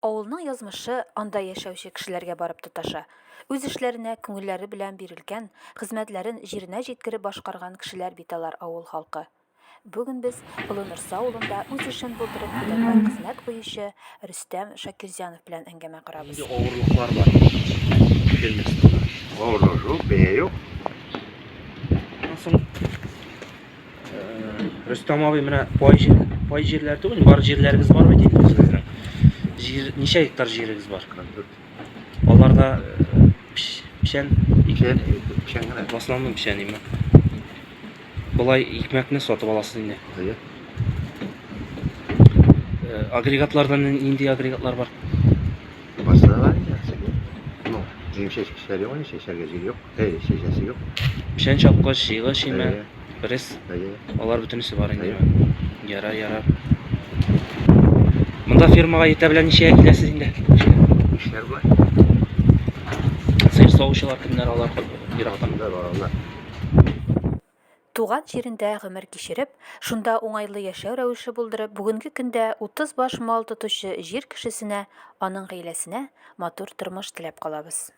Авылның язмышы анда яшәүче кешеләргә барып тоташа. Үз эшләренә күңелләре белән бирелгән, хезмәтләрен җиренә җиткереп башкарган кешеләр бит алар авыл халкы. Бүген без Олы Нурса авылында үз эшен булдырып күтәргән хезмәт куючы Рөстәм Шакирҗанов белән әңгәмә Şimdi корабыз. ağırlıklar var. Gelmesin. Ağırlık yok, beye yok. Nasıl? Rüstem abi mene pay yerler değil mi? Var yerleriniz var mı diyeyim sizden? Neçe hektar yeriniz var? 44. Onlarda pişen Pişengene. baslandım pişeneyim ben. Bulay ekmekini satıp alasın yine. Hayır. Agregatlardan indi agregatlar var. Basına var ya. No. Bizim şeker yok, şeker geceli yok. Şekersi yok. Pişen çapka, şiğe, şime, Hayır. pres. Hayır. Onlar bütünüsü var indi. Hayır. Yarar. Bunda firmaga yetebilen işe gidesiz indi. İşler var. Seyir soğuşular kimler alar bir adam. Bunlar var onlar. Туган җирендә гомер кичереп, шунда уңайлы яшәү рәвеше булдырып, бүгенге көндә 30 баш мал тотучы җир кешесенә, аның гаиләсенә матур тормыш теләп калабыз.